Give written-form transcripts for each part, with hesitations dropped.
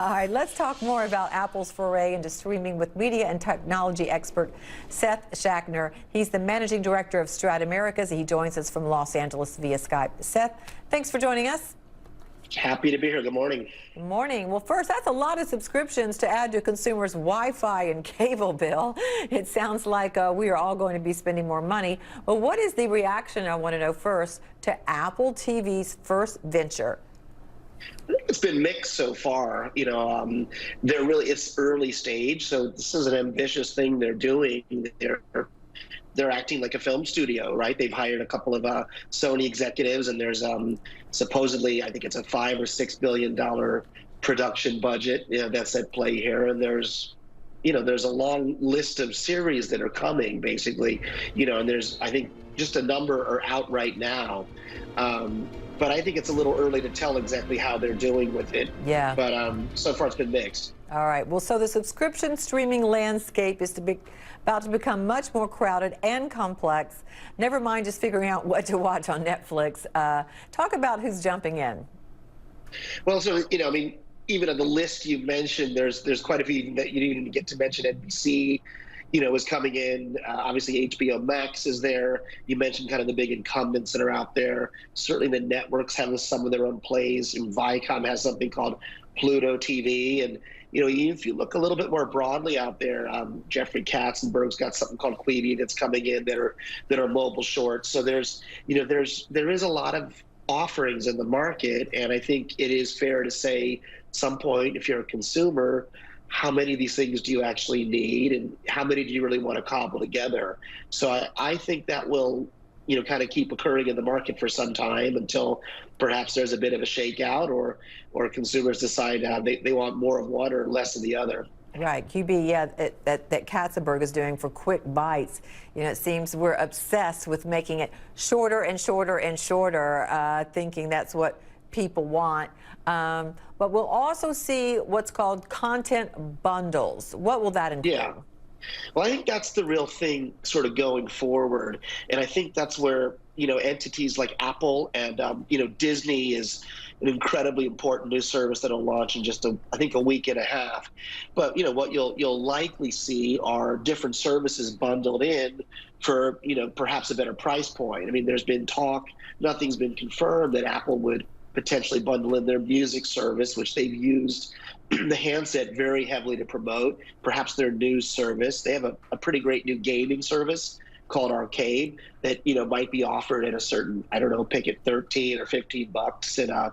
All right, let's talk more about Apple's foray into streaming with media and technology expert Seth Schachner. He's the managing director of Strat Americas. He joins us from Los Angeles via Skype. Seth, thanks for joining us. Happy to be here. Good morning. Good morning. Well, first, that's a lot of subscriptions to add to consumers' Wi-Fi and cable bill. It sounds like we are all going to be spending more money. But what is the reaction, I want to know first, to Apple TV's first venture? I think it's been mixed so far. It's early stage, so this is an ambitious thing they're doing. They're acting like a film studio, right? They've hired a couple of Sony executives, and there's supposedly, I think it's a $5 or $6 billion production budget that's at play here, and there's a long list of series that are coming, basically, and there's, I think, just a number are out right now. But I think it's a little early to tell exactly how they're doing with it. Yeah. But so far it's been mixed. All right. Well, so the subscription streaming landscape is about to become much more crowded and complex. Never mind just figuring out what to watch on Netflix. Talk about who's jumping in. Well, so, even on the list you mentioned, there's quite a few that you didn't even get to mention. NBC, is coming in. Obviously, HBO Max is there. You mentioned kind of the big incumbents that are out there. Certainly, the networks have some of their own plays. And Viacom has something called Pluto TV. And if you look a little bit more broadly out there, Jeffrey Katzenberg's got something called Quibi that's coming in that are mobile shorts. So there is a lot of offerings in the market, and I think it is fair to say, at some point, if you're a consumer, how many of these things do you actually need, and how many do you really want to cobble together? So I think that will, kind of keep occurring in the market for some time until perhaps there's a bit of a shakeout, or consumers decide they want more of one or less of the other. Right, QB, yeah, that Katzenberg is doing for quick bites. It seems we're obsessed with making it shorter and shorter and shorter, thinking that's what people want. But we'll also see what's called content bundles. What will that include? Yeah. Well, I think that's the real thing sort of going forward. And I think that's where, entities like Apple and, Disney is an incredibly important new service that'll launch in just, I think, a week and a half. But, what you'll likely see are different services bundled in for, perhaps a better price point. I mean, there's been talk, nothing's been confirmed, that Apple would potentially bundle in their music service, which they've used the handset very heavily to promote, perhaps their news service. They have a pretty great new gaming service called Arcade that, might be offered at a certain, I don't know, pick it 13 or 15 bucks. And I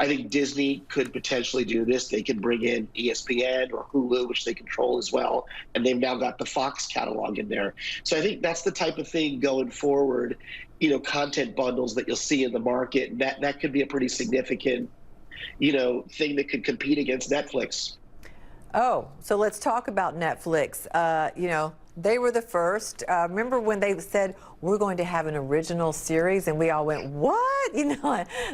think Disney could potentially do this. They can bring in ESPN or Hulu, which they control as well. And they've now got the Fox catalog in there. So I think that's the type of thing going forward, content bundles that you'll see in the market. And that could be a pretty significant, thing that could compete against Netflix. Oh, so let's talk about Netflix. They were the first. Remember when they said, we're going to have an original series, and we all went, what?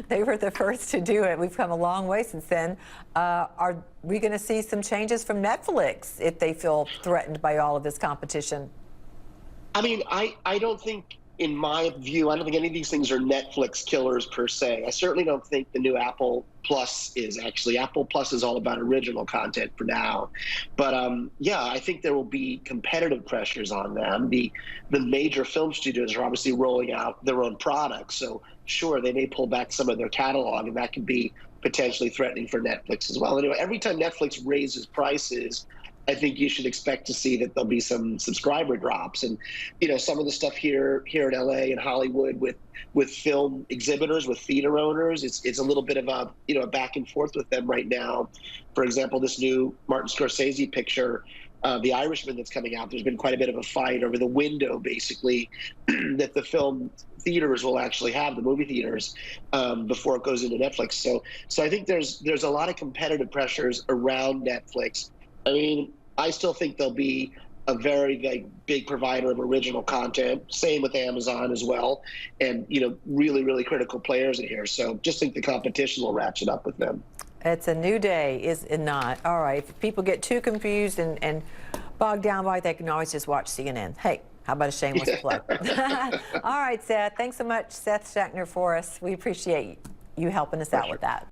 They were the first to do it. We've come a long way since then. Are we going to see some changes from Netflix if they feel threatened by all of this competition? I mean, I don't think, in my view, I don't think any of these things are Netflix killers per se. I certainly don't think the new Apple Plus is actually. Apple Plus is all about original content for now. But yeah, I think there will be competitive pressures on them. The major film studios are obviously rolling out their own products. So sure, they may pull back some of their catalog, and that can be potentially threatening for Netflix as well. Anyway, every time Netflix raises prices, I think you should expect to see that there'll be some subscriber drops. And, some of the stuff here in LA and Hollywood with film exhibitors, with theater owners, it's a little bit of a back and forth with them right now. For example, this new Martin Scorsese picture, The Irishman, that's coming out, there's been quite a bit of a fight over the window, basically, that the film theaters will actually have, the movie theaters, before it goes into Netflix. So I think there's a lot of competitive pressures around Netflix. I mean, I still think they'll be a very big provider of original content. Same with Amazon as well. And, really, really critical players in here. So just think the competition will ratchet up with them. It's a new day, is it not? All right. If people get too confused and bogged down by it, they can always just watch CNN. Hey, how about a shameless plug? All right, Seth. Thanks so much, Seth Schachner, for us. We appreciate you helping us out with that.